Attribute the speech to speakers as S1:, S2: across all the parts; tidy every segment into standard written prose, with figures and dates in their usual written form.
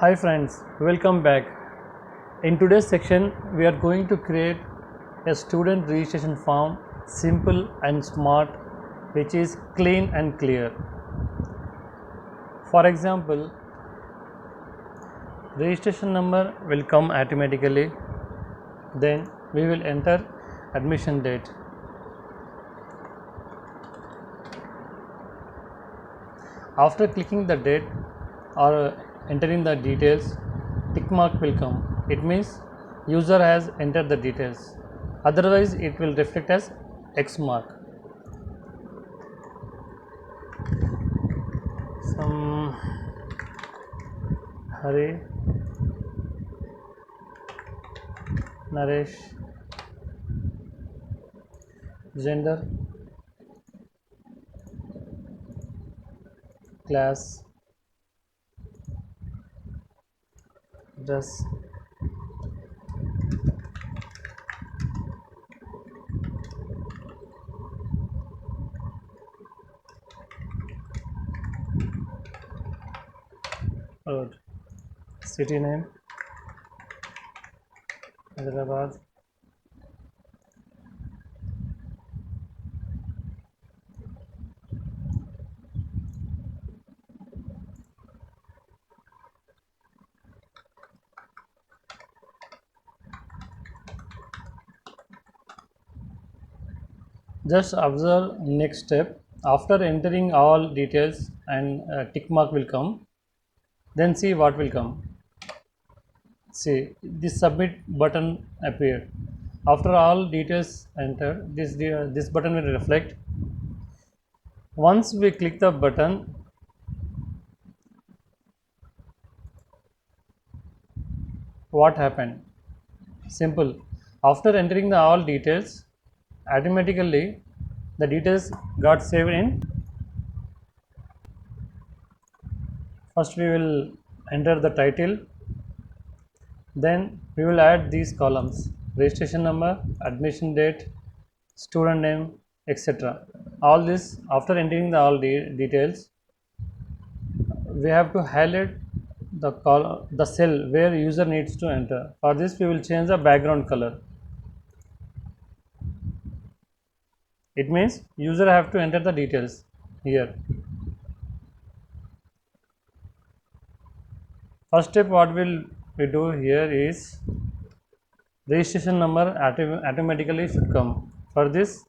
S1: Hi friends, welcome back. In today's section, we are going to create a student registration form, simple and smart, which is clean and clear. For example, registration number will come automatically. Then we will enter admission date. After clicking the date or entering the details, tick mark will come. It means user has entered the details. Otherwise, it will reflect as X mark. Some Hari, Naresh, gender, class, dress, road, city name, Hyderabad, just observe next step. After entering all details and tick mark will come, then see what will come. See, this submit button appeared. After all details entered, this button will reflect. Once we click the button, what happened? Simple. After entering the all details, automatically the details got saved in. First we will enter the title, then we will add these columns: registration number, admission date, student name, etc. All this after entering the all details, we have to highlight the cell where user needs to enter. For this we will change the background color. It means user have to enter the details here. First step what will we do here is registration number automatically should come. For this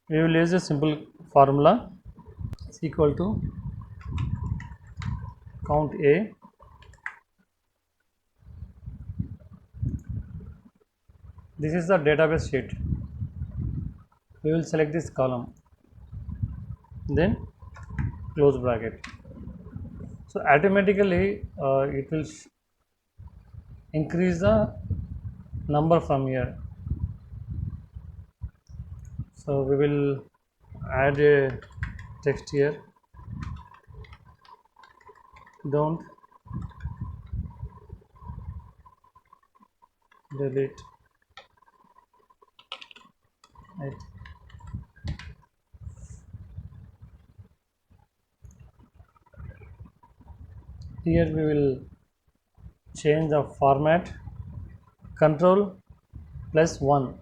S1: we will use a simple formula. Is equal to count A this is the database sheet. We will select this column, then close bracket. So automatically it will increase the number from here. So we will add a text here. Don't delete it. Here we will change the format, control plus 1.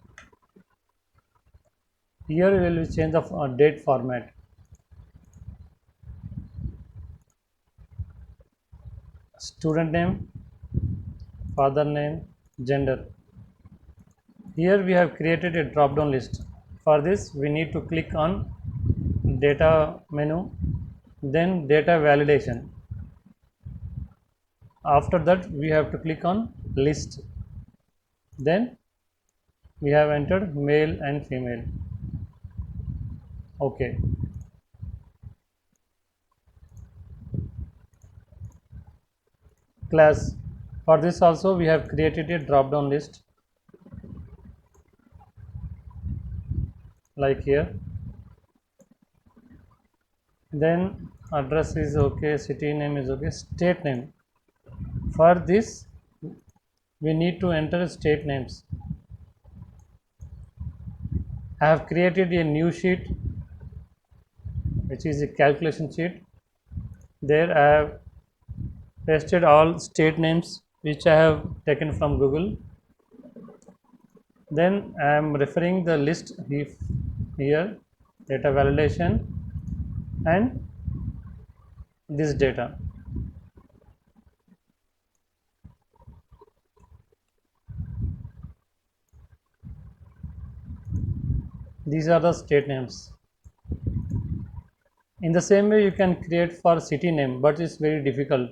S1: Here we will change the date format. Student name, father name, gender. Here we have created a drop down list. For this we need to click on data menu, then data validation. After that we have to click on list, then we have entered male and female. Okay. Class, for this also we have created a drop down list like here. Then address is okay, city name is okay, state name. For this we need to enter state names. I have created a new sheet which is a calculation sheet. There I have pasted all state names which I have taken from Google. Then I am referring the list here, data validation and this data. These are the state names. In the same way you can create for city name, but it's very difficult.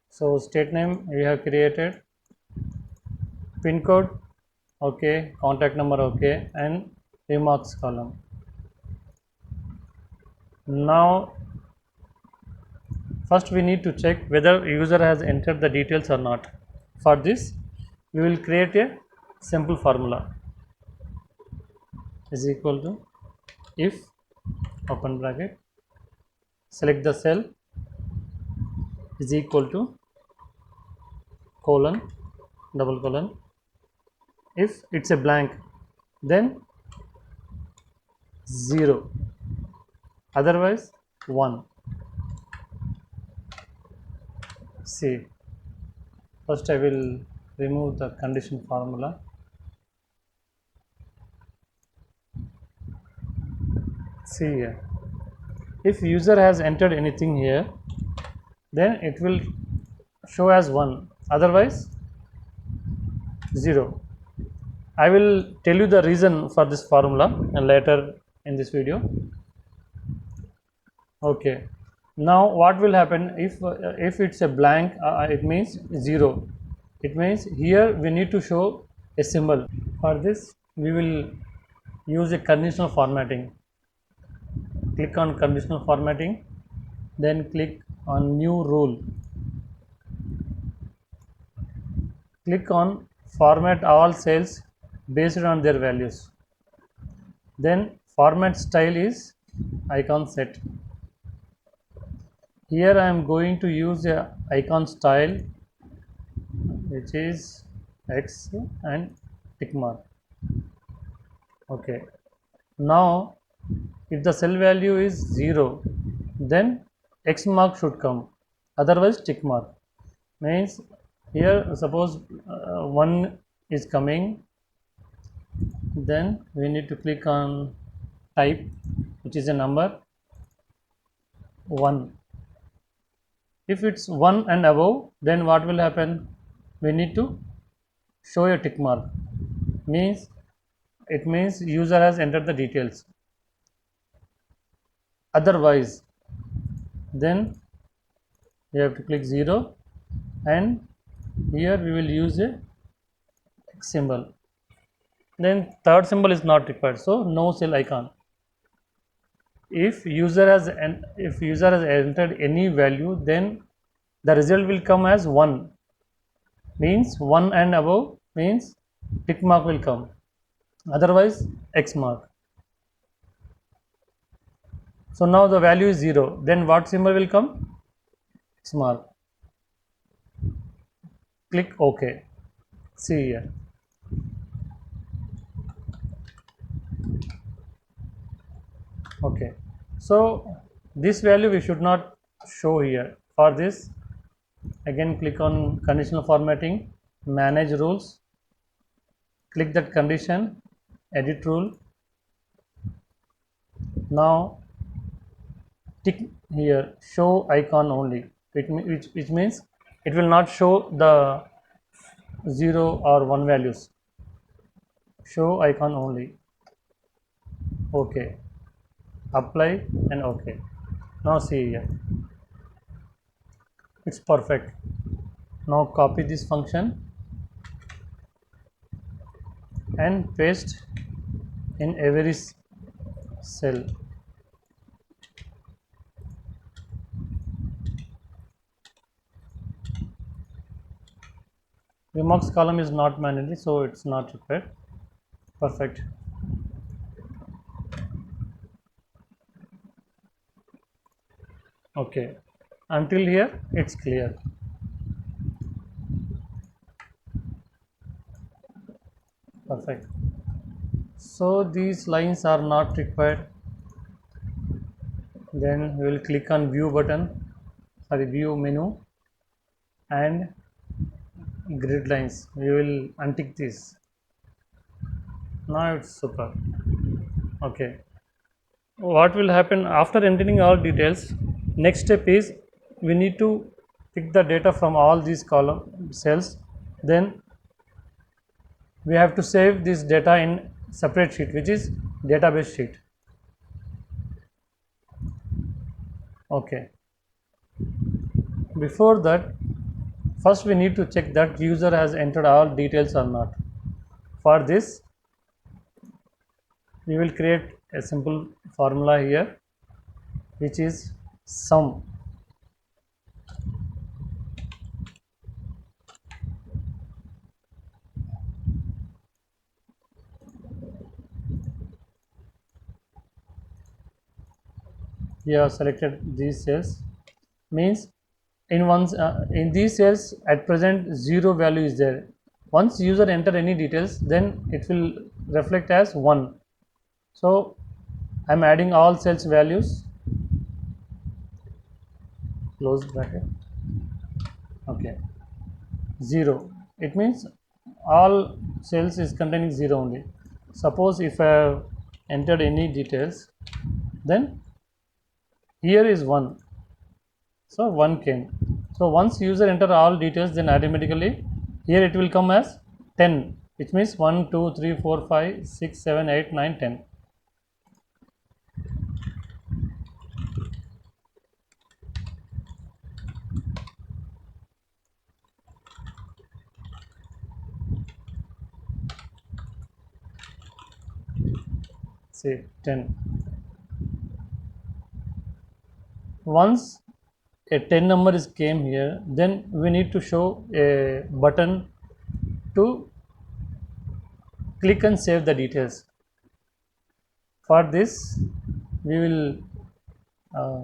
S1: So state name we have created, pin code okay, contact number okay, and remarks column. Now first we need to check whether user has entered the details or not. For this we will create a simple formula, is equal to if open bracket select the cell is equal to colon double colon, if it's a blank then 0, otherwise 1. See, first I will remove the condition formula. See here, if user has entered anything here then it will show as 1, otherwise 0. I will tell you the reason for this formula and later in this video. Okay, now what will happen if it's a blank, it means 0, it means here we need to show a symbol. For this we will use a conditional formatting. Click on conditional formatting, then click on new rule, click on format all cells based on their values, then format style is icon set. Here I am going to use a icon style which is X and tick mark. Okay, now if the cell value is 0 then X mark should come, otherwise tick mark. Means here suppose 1 is coming, then we need to click on type which is a number 1. If it's 1 and above then what will happen, we need to show a tick mark, means it means user has entered the details, otherwise then we have to click 0 and here we will use a X symbol, then third symbol is not required, so no cell icon. If user has entered any value then the result will come as 1, means 1 and above means tick mark will come, otherwise X mark. So now the value is 0, then what symbol will come, X mark. Click OK. See here, okay, so this value we should not show here. For this again click on conditional formatting, manage rules, click that condition, edit rule. Now tick here show icon only, which means it will not show the 0 or 1 values, show icon only. Okay, apply and okay. Now see here, it's perfect. Now copy this function and paste in every cell. Remarks column is not mandatory, so it's not required. Perfect. Okay, until here it's clear. Perfect. So these lines are not required. Then we will click on view button, sorry, view menu, and grid lines. We will untick this. Now it's super. Okay. What will happen after entering all details? Next step is we need to pick the data from all these column cells. Then we have to save this data in separate sheet, which is database sheet. Okay. Before that, first we need to check that user has entered all details or not. For this, we will create a simple formula here, which is sum. We have selected these cells, means in these cells at present zero value is there. Once user enter any details, then it will reflect as 1. So I am adding all cells values, close bracket. Okay, 0, it means all cells is containing 0 only. Suppose if I have entered any details, then here is 1, so 1 came. So once user enter all details, then automatically here it will come as 10, which means 1 2 3 4 5 6 7 8 9 10. Say 10. Once a 10 number is came here, then we need to show a button to click and save the details. For this, we will uh,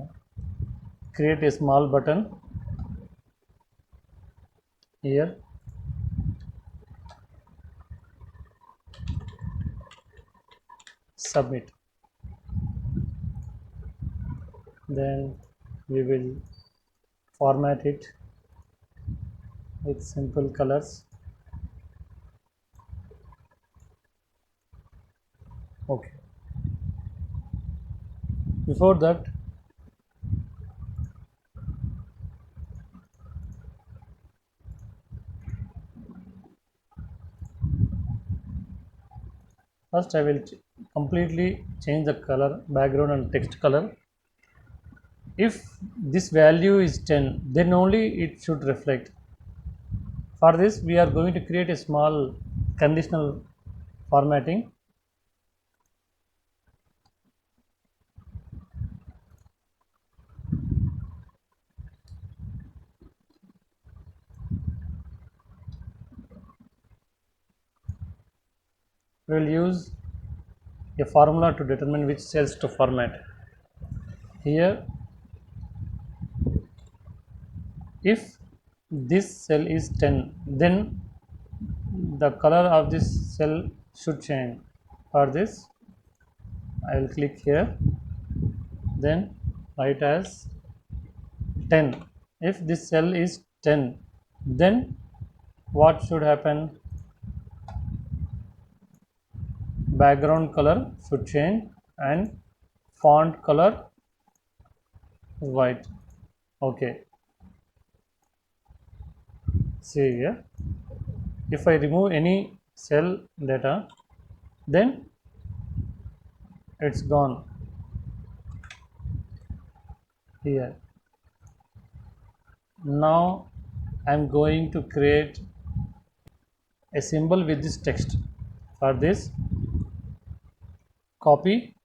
S1: create a small button here. Submit. Then we will format it with simple colors. Okay. Before that, first I will completely change the color, background and text color. If this value is 10, then only it should reflect. For this, we are going to create a small conditional formatting. We will use a formula to determine which cells to format. Here, if this cell is 10, then the color of this cell should change. For this, I will click here, then write as 10. If this cell is 10, then what should happen? Background color should change and font color white. Okay, see here, if I remove any cell data, then it's gone. Here, now I'm going to create a symbol with this text. For this, copy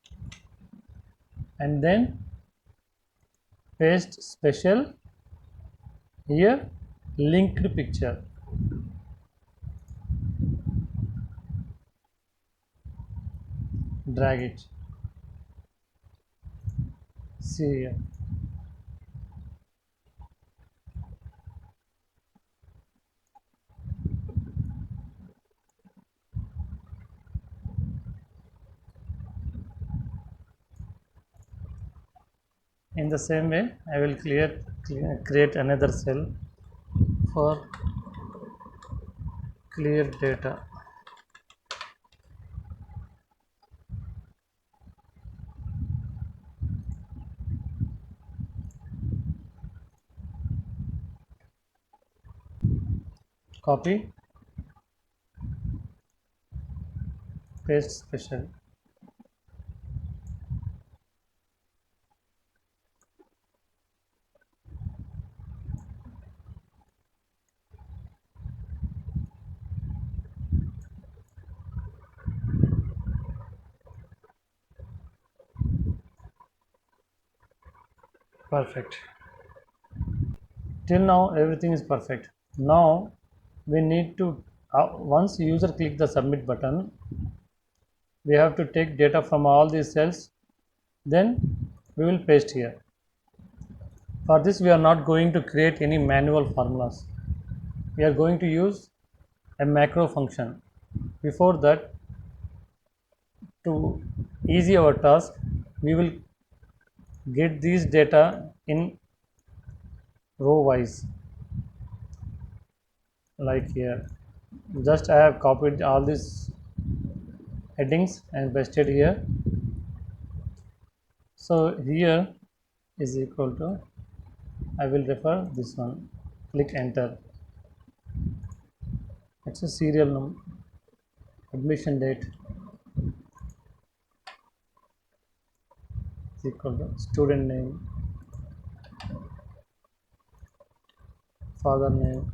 S1: and then paste special, here linked picture, drag it, see here. In the same way, I will create another cell for clear data. Copy, paste special. Perfect. Till now everything is perfect. Now we need to once user click the submit button, we have to take data from all these cells, then we will paste here. For this we are not going to create any manual formulas, we are going to use a macro function. Before that, to easy our task, we will get these data in row wise, like here. Just I have copied all these headings and pasted here. So here is equal to, I will refer this one, click enter. It's a serial number, admission date is equal to student name, father name,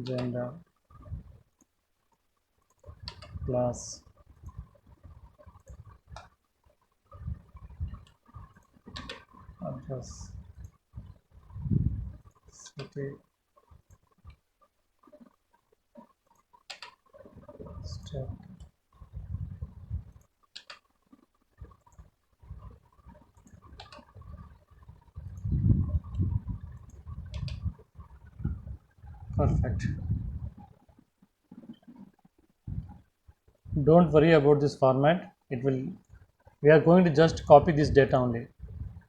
S1: gender, class, address, city, state. Perfect. Don't worry about this format. It will. We are going to just copy this data only.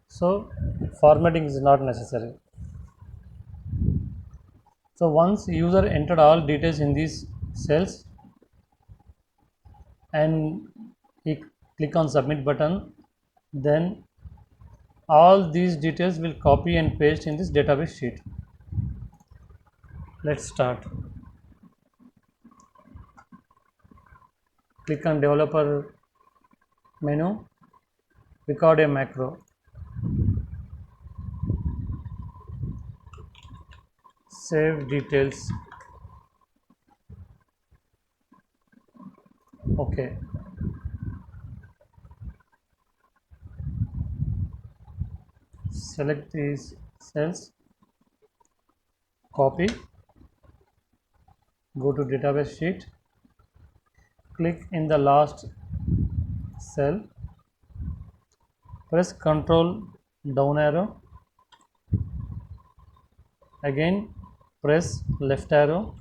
S1: So formatting is not necessary. So once user entered all details in these cells and he click on submit button, then all these details will copy and paste in this database sheet. Let's start. Click on developer menu, record a macro, save details. Okay. Select these cells, copy, go to database sheet, click in the last cell, press Ctrl down arrow, again press left arrow,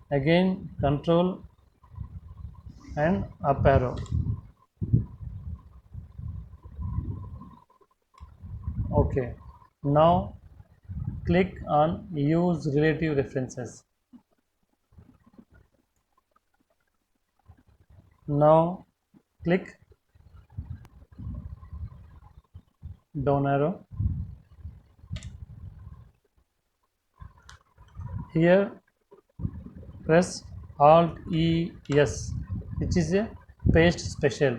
S1: again Ctrl and up arrow. Okay. Now click on use relative references. Now click down arrow. Here press Alt E S, which is a paste special.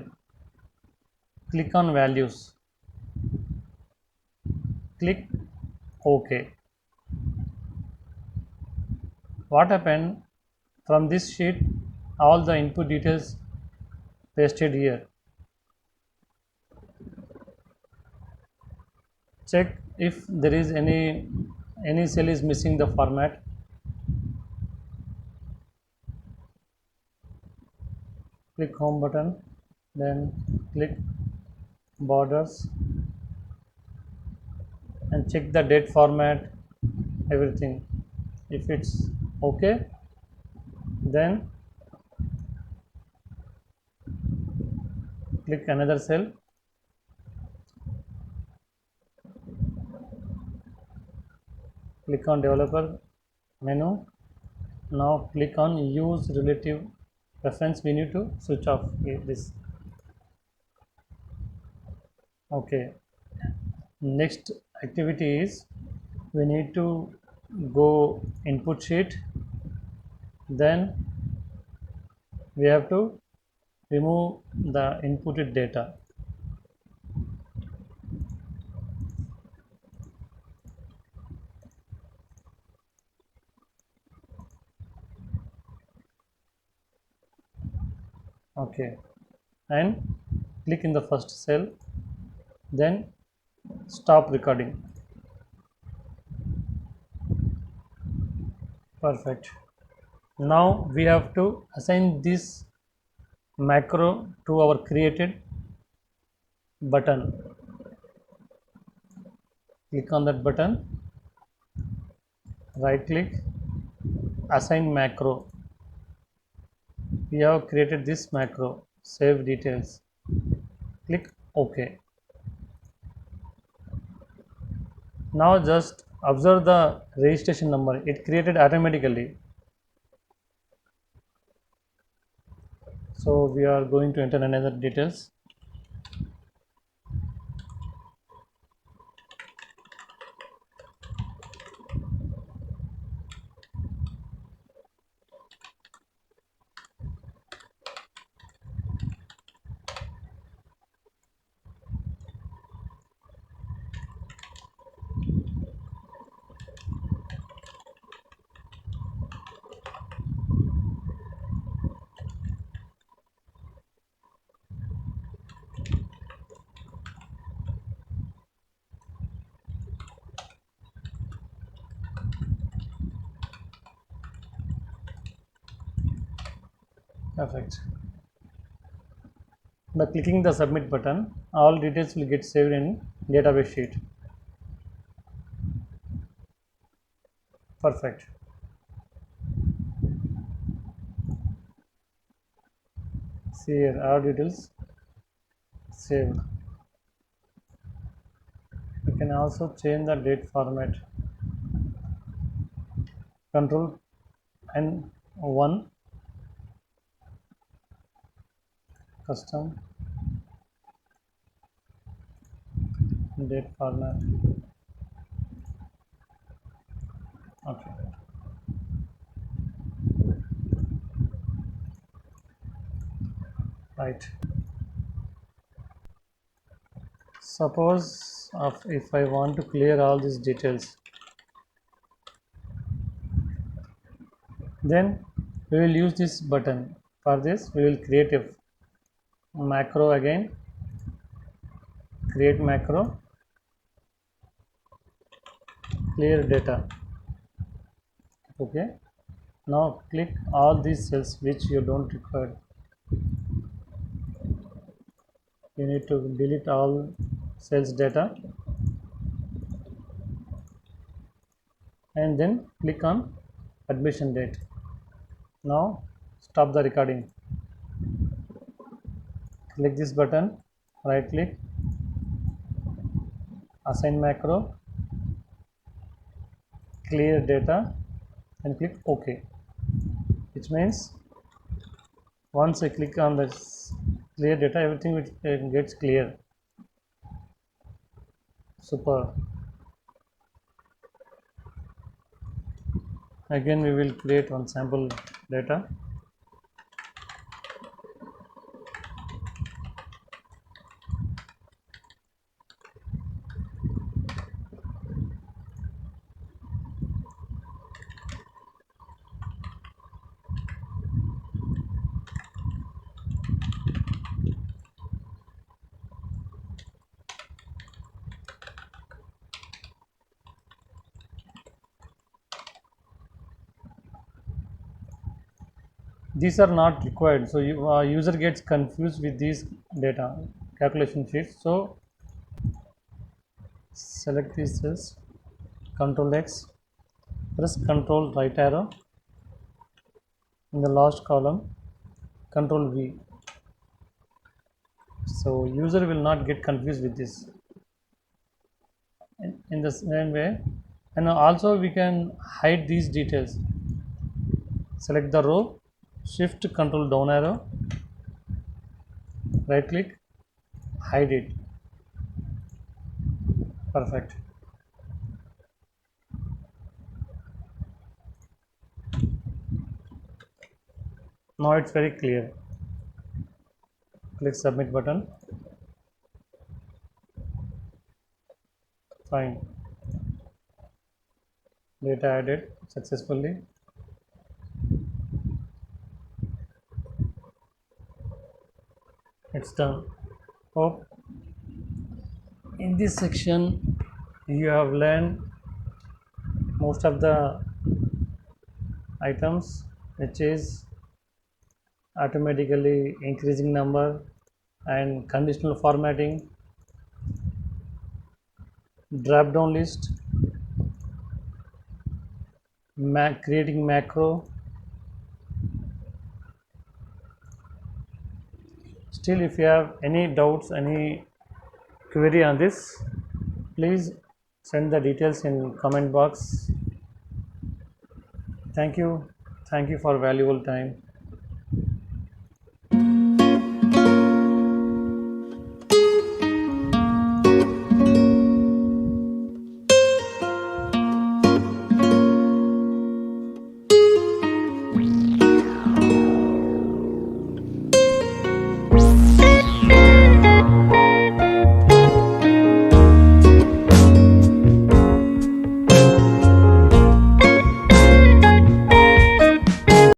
S1: Click on values. Click OK. What happened? From this sheet, all the input details pasted here. Check if there is any cell is missing the format. Click home button, then click borders and check the date format, everything. If it's okay, then click another cell, Click on developer menu. Now click on use relative reference. We need to switch off this. Okay, next activity is we need to go input sheet, then we have to remove the inputted data. Okay, and click in the first cell, then stop recording. Perfect. Now we have to assign this macro to our created button. Click on that button, right click, assign macro. We have created this macro, save details. Click OK. Now just observe the registration number, it created automatically. So we are going to enter another details. Perfect. By clicking the submit button, all details will get saved in database sheet. Perfect. See here, all details saved. You can also change the date format. Control and 1, custom date format. Okay. Right. Suppose if I want to clear all these details, then we will use this button. For this, we will create a macro again. Create macro, clear data. Okay. Now click all these cells which you don't require. You need to delete all cells data and then click on admission date. Now stop the recording. Click this button, right click, assign macro, clear data and click OK, which means once I click on this clear data, everything gets clear. Super. Again we will create one sample data. These are not required, so user gets confused with these data calculation sheets. So select these cells, Control X, press Control right arrow, in the last column Control V. So user will not get confused with this. In the same way, And also we can hide these details. Select the row, shift control down arrow, right click, hide it. Perfect. Now it's very clear. Click submit button. Fine. Data added successfully. It's done. Hope in this section you have learned most of the items, which is automatically increasing number and conditional formatting, drop down list, creating macro. Still, if you have any doubts, any query on this, please send the details in comment box. Thank you for valuable time.